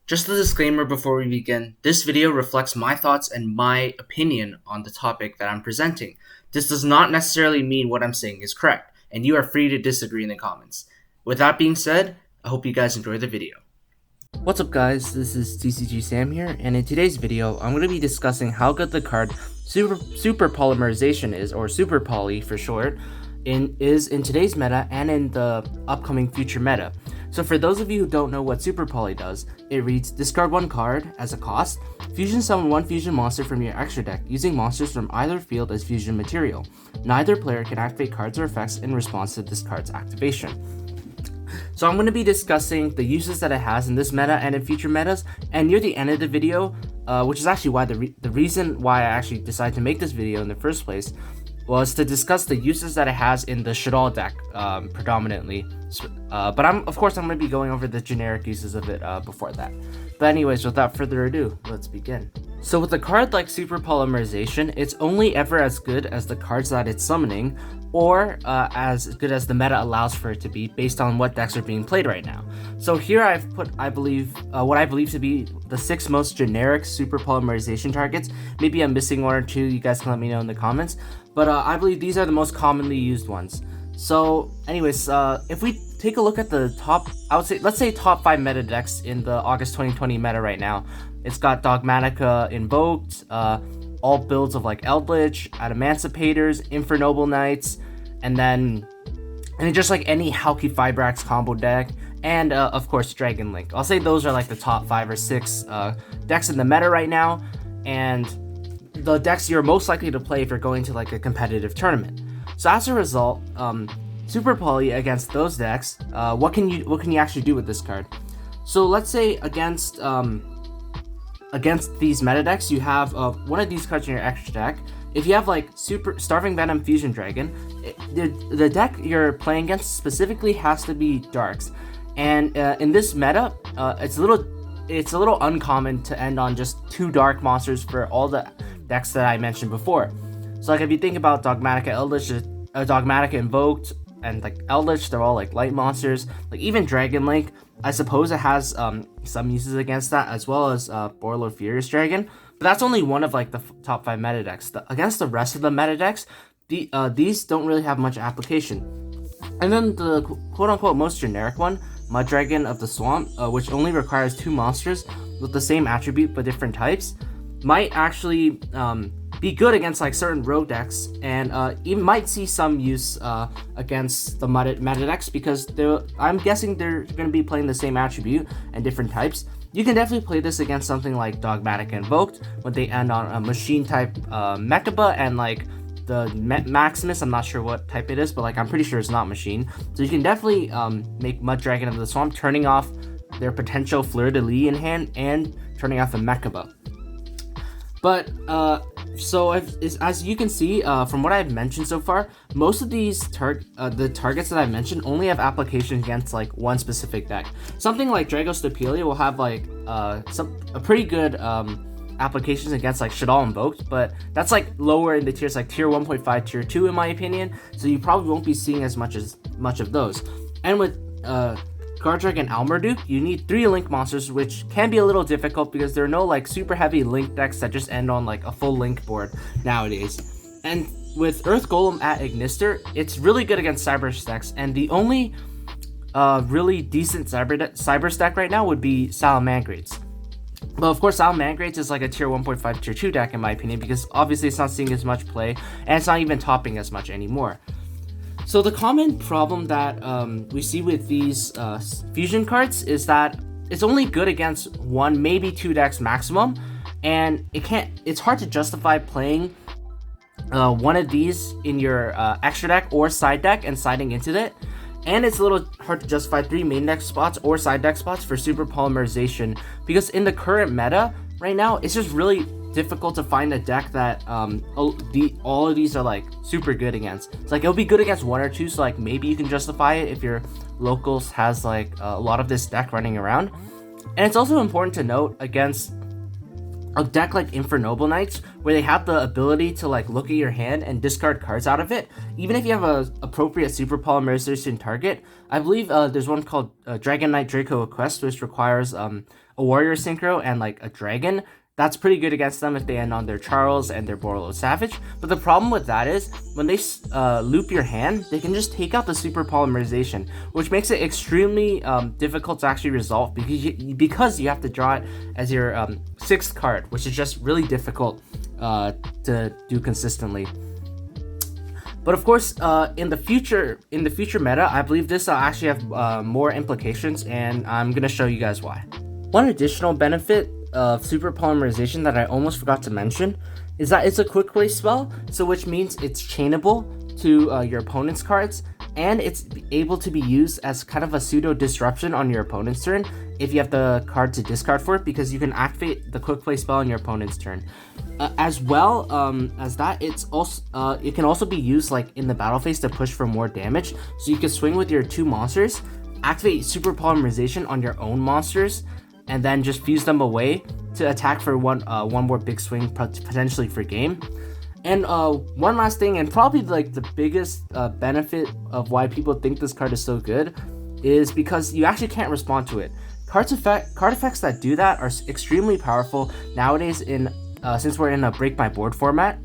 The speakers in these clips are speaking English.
Just a disclaimer before we begin, this video reflects my thoughts and my opinion on the topic that I'm presenting. This does not necessarily mean what I'm saying is correct, and you are free to disagree in the comments. With that being said, I hope you guys enjoy the video. What's up guys, this is TCG Sam here, and in today's video, I'm going to be discussing how good the card Super Polymerization is, or Super Poly for short, is in today's meta and in the upcoming future meta. So for those of you who don't know what Super Poly does, it reads, discard one card as a cost, fusion summon one fusion monster from your extra deck using monsters from either field as fusion material. Neither player can activate cards or effects in response to this card's activation. So I'm going to be discussing the uses that it has in this meta and in future metas, and near the end of the video, which is actually why the reason why I actually decided to make this video in the first place, was to discuss the uses that it has in the shaddoll deck predominantly. But of course I'm going to be going over the generic uses of it before that. But anyways, without further ado, let's begin. So with a card like Super Polymerization, it's only ever as good as the cards that it's summoning, or as good as the meta allows for it to be based on what decks are being played right now. So here I've put, what I believe to be the 6 most generic Super Polymerization targets. Maybe I'm missing one or two, you guys can let me know in the comments, but I believe these are the most commonly used ones. So anyways, if we take a look at the top, let's say top 5 meta decks in the August 2020 meta right now. It's got Dogmatica Invoked, all builds of like Eldritch, Adamantimators, Infernoble Knights, and just like any Halki Fibrax combo deck, and of course Dragon Link. I'll say those are like the top 5 or 6 decks in the meta right now, and the decks you're most likely to play if you're going to like a competitive tournament. So as a result, Super Poly against those decks, what can you actually do with this card? So let's say against these meta decks, you have one of these cards in your extra deck. If you have like Super Starving Venom Fusion Dragon, the deck you're playing against specifically has to be darks, and in this meta, it's a little uncommon to end on just 2 dark monsters for all the decks that I mentioned before. So like if you think about Dogmatica Eldritch, Dogmatica Invoked, and like Eldritch, they're all like light monsters. Like even Dragon Link, I suppose it has some uses against that, as well as Borlo Furious Dragon. But that's only one of like the top 5 meta decks. Against the rest of the meta decks, these don't really have much application. And then the quote-unquote most generic one, Mud Dragon of the Swamp, which only requires 2 monsters with the same attribute but different types, might actually be good against like certain rogue decks, and even might see some use against the meta decks, because I'm guessing they're going to be playing the same attribute and different types. You can definitely play this against something like Dogmatic Invoked when they end on a machine type Mechaba, and like the Maximus, I'm not sure what type it is, but like I'm pretty sure it's not machine. So you can definitely make Mud Dragon of the Swamp, turning off their potential Fleur de Lis in hand and turning off a Mechaba. But so as you can see from what I've mentioned so far, most of these the targets that I mentioned only have application against like one specific deck. Something like Dragostopelia will have like a pretty good applications against like Shaddoll Invoked, but that's like lower in the tiers, like tier 1.5, tier 2 in my opinion. So you probably won't be seeing as much of those. And with Guardragon Almarduke, you need 3 link monsters, which can be a little difficult because there are no like super heavy link decks that just end on like a full link board nowadays. And with Earth Golem at Ignister, it's really good against Cyber stacks, and the only really decent Cyber stack right now would be Salamangreats. But of course, Salamangreats is like a tier 1.5, tier 2 deck in my opinion, because obviously it's not seeing as much play, and it's not even topping as much anymore. So the common problem that we see with these fusion cards is that it's only good against 1, maybe 2 decks maximum, and it's hard to justify playing one of these in your extra deck or side deck and siding into it. And it's a little hard to justify 3 main deck spots or side deck spots for Super Polymerization, because in the current meta right now, it's just really difficult to find a deck that all of these are like super good against. It's like it'll be good against 1 or 2, so like maybe you can justify it if your locals has like a lot of this deck running around. And it's also important to note against a deck like Infernoble Knights, where they have the ability to like look at your hand and discard cards out of it. Even if you have a appropriate Super Polymerization target, I believe there's one called Dragon Knight Draco Quest, which requires a warrior synchro and like a dragon, that's pretty good against them if they end on their Charles and their Borolo Savage. But the problem with that is when they loop your hand, they can just take out the Super Polymerization, which makes it extremely difficult to actually resolve because you have to draw it as your 6th card, which is just really difficult to do consistently. But of course, in the future meta, I believe this will actually have more implications, and I'm gonna show you guys why. One additional benefit of Super Polymerization that I almost forgot to mention is that it's a quick play spell, so which means it's chainable to your opponent's cards, and it's able to be used as kind of a pseudo disruption on your opponent's turn if you have the card to discard for it, because you can activate the quick play spell on your opponent's turn. As well as that, it's also it can also be used like in the battle phase to push for more damage. So you can swing with your 2 monsters, activate Super Polymerization on your own monsters, and then just fuse them away to attack for one more big swing, potentially for game. And one last thing, and probably like the biggest benefit of why people think this card is so good, is because you actually can't respond to it. Card effects that do that are extremely powerful nowadays in since we're in a break my board format.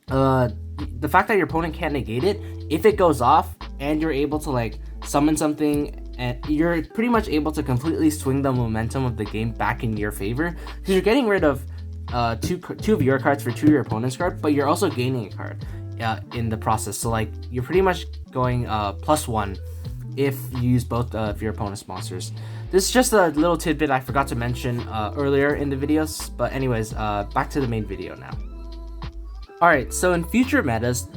The fact that your opponent can't negate it, if it goes off and you're able to like summon something, and you're pretty much able to completely swing the momentum of the game back in your favor, because you're getting rid of two of your cards for 2 of your opponent's cards, but you're also gaining a card in the process. So like you're pretty much going +1 if you use both of your opponent's monsters. This is just a little tidbit I forgot to mention earlier in the videos, but anyways, back to the main video now. Alright, so in future metas,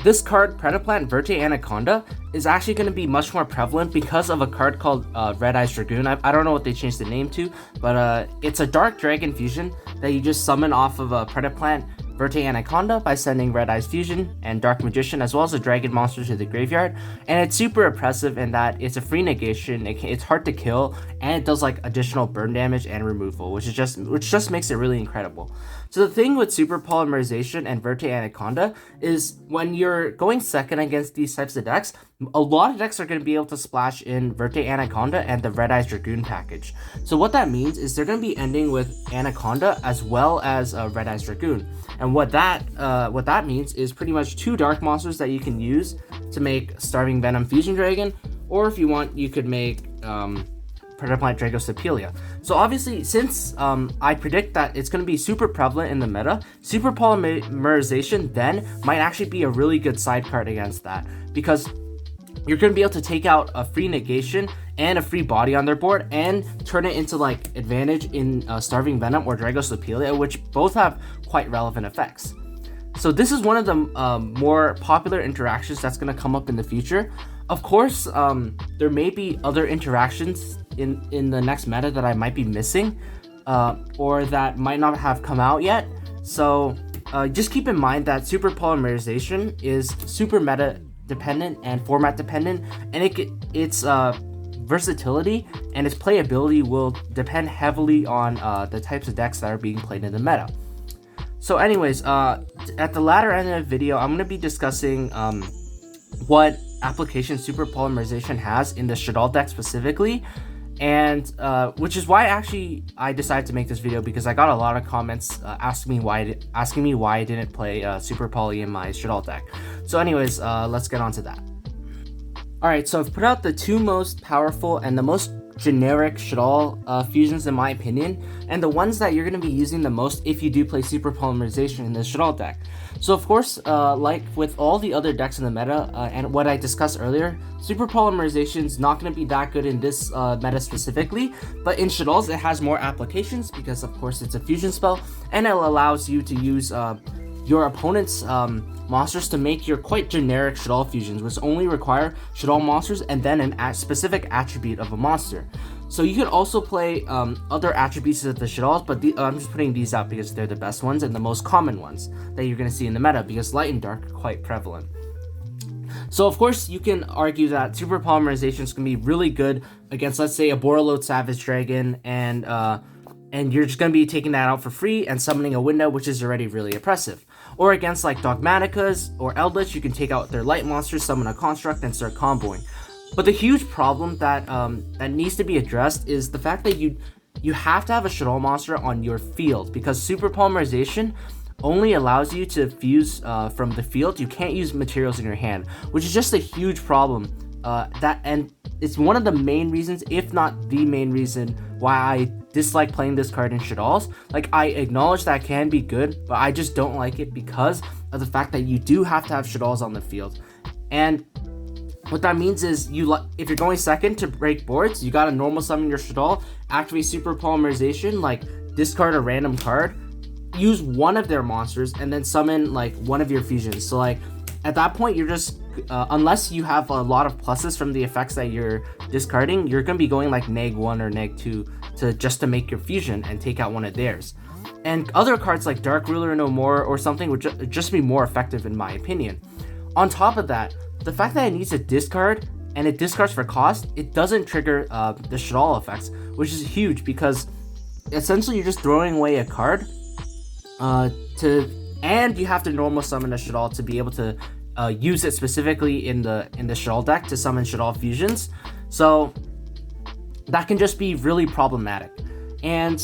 this card, Predaplant Verte Anaconda, is actually going to be much more prevalent because of a card called Red Eyes Dragoon. I don't know what they changed the name to, but it's a Dark Dragon fusion that you just summon off of a Predaplant Verte Anaconda by sending Red Eyes Fusion and Dark Magician as well as a Dragon monster to the graveyard. And it's super oppressive in that it's a free negation, it's hard to kill, and it does like additional burn damage and removal, which just makes it really incredible. So the thing with Super Polymerization and Verte Anaconda is when you're going second against these types of decks, a lot of decks are going to be able to splash in Verte Anaconda and the Red Eyes Dragoon package. So what that means is they're going to be ending with Anaconda as well as Red Eyes Dragoon. And what that means is pretty much 2 dark monsters that you can use to make Starving Venom Fusion Dragon, or if you want, you could make Predaplant Dragosepelia. So obviously, since I predict that it's going to be super prevalent in the meta, Super Polymerization then might actually be a really good side card against that, because you're going to be able to take out a free negation and a free body on their board and turn it into like advantage in Starving Venom or Dragosepelia, which both have quite relevant effects. So this is one of the more popular interactions that's going to come up in the future. Of course, there may be other interactions in the next meta that I might be missing, or that might not have come out yet. So just keep in mind that Super Polymerization is super meta dependent and format dependent, and its versatility and its playability will depend heavily on the types of decks that are being played in the meta. So anyways, at the latter end of the video, I'm going to be discussing what application Super Polymerization has in the shaddol deck specifically, and which is why I decided to make this video, because I got a lot of comments asking me why I didn't play Super Poly in my shaddol deck. So anyways, let's get on to that. Alright, so I've put out the 2 most powerful and the most generic shaddol fusions in my opinion, and the ones that you're going to be using the most if you do play Super Polymerization in the shaddol deck. So of course, like with all the other decks in the meta, and what I discussed earlier, Super Polymerization is not going to be that good in this meta specifically, but in shaddolls it has more applications because of course it's a fusion spell, and it allows you to use your opponent's monsters to make your quite generic shaddol fusions, which only require shaddol monsters and then a specific attribute of a monster. So you can also play other attributes of the shaddolls, but I'm just putting these out because they're the best ones and the most common ones that you're going to see in the meta, because light and dark are quite prevalent. So of course you can argue that Super Polymerization is going to be really good against, let's say, a Borolo Savage Dragon, and you're just going to be taking that out for free and summoning a winda, which is already really oppressive. Or against like Dogmaticas or Eldritch, you can take out their light monsters, summon a construct, and start comboing. But the huge problem that that needs to be addressed is the fact that you have to have a shaddoll monster on your field, because super polymerization only allows you to fuse from the field. You can't use materials in your hand, which is just a huge problem. And it's one of the main reasons, if not the main reason, why I dislike playing this card in shaddolls. Like, I acknowledge that can be good, but I just don't like it because of the fact that you do have to have shaddolls on the field. And what that means is, if you're going second to break boards, you gotta normal summon your shaddoll, activate super polymerization, like discard a random card, use one of their monsters, and then summon like one of your fusions. So like at that point, you're just unless you have a lot of pluses from the effects that you're discarding, you're gonna be going like -1 or -2 to make your fusion and take out one of theirs. And other cards like Dark Ruler No More or something would just be more effective in my opinion. On top of that, the fact that it needs a discard and it discards for cost, it doesn't trigger the shaddoll effects, which is huge because essentially you're just throwing away a card and you have to normal summon a shaddoll to be able to use it specifically in the shaddoll deck to summon shaddoll fusions. So that can just be really problematic. And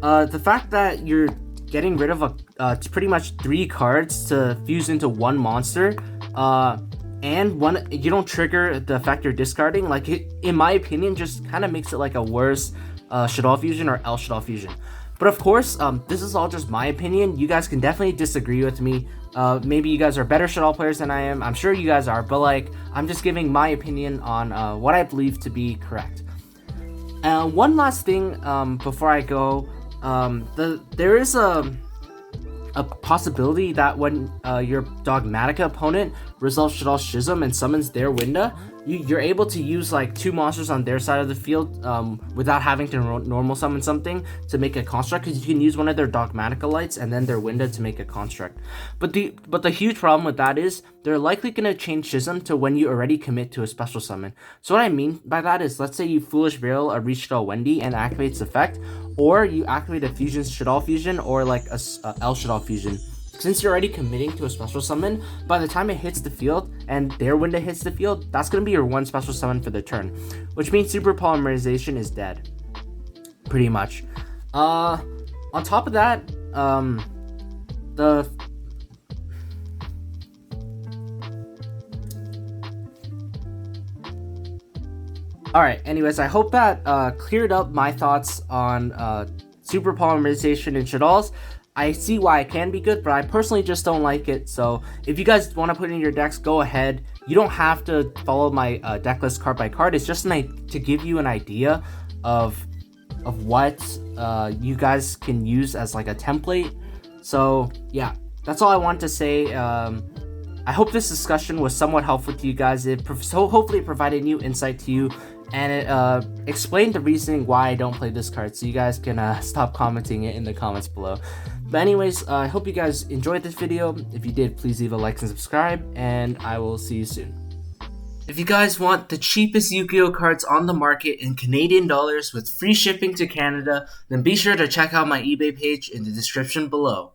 the fact that you're getting rid of pretty much 3 cards to fuse into one monster, and you don't trigger the effect you're discarding, like in my opinion, just kind of makes it like a worse shaddoll fusion or L shaddoll fusion. But of course, this is all just my opinion. You guys can definitely disagree with me. Maybe you guys are better shaddoll players than I am. I'm sure you guys are, but like, I'm just giving my opinion on what I believe to be correct. One last thing before I go, there is a possibility that when your Dogmatica opponent resolves Shaddoll Schism and summons their Winda, you're able to use like 2 monsters on their side of the field without having to normal summon something to make a construct, because you can use one of their Dogmatica lights and then their Winda to make a construct. But the huge problem with that is they're likely going to change Schism to when you already commit to a special summon. So what I mean by that is, let's say you Foolish Barrel a Reach Shaddoll Wendy and activates effect, or you activate a Fusion Shaddoll Fusion or like a L Shaddoll Fusion. Since you're already committing to a special summon, by the time it hits the field and their Winda hits the field, that's going to be your one special summon for the turn, which means super polymerization is dead, pretty much. On top of that, Alright, anyways, I hope that cleared up my thoughts on super polymerization in shaddolls. I see why it can be good, but I personally just don't like it. So if you guys want to put it in your decks, go ahead. You don't have to follow my deck list card by card. It's just to give you an idea of what you guys can use as like a template. So yeah, that's all I want to say. I hope this discussion was somewhat helpful to you guys. Hopefully it provided new insight to you, and it explained the reasoning why I don't play this card, so you guys can stop commenting it in the comments below. But anyways, I hope you guys enjoyed this video. If you did, please leave a like and subscribe, and I will see you soon. If you guys want the cheapest Yu-Gi-Oh cards on the market in Canadian dollars with free shipping to Canada, then be sure to check out my eBay page in the description below.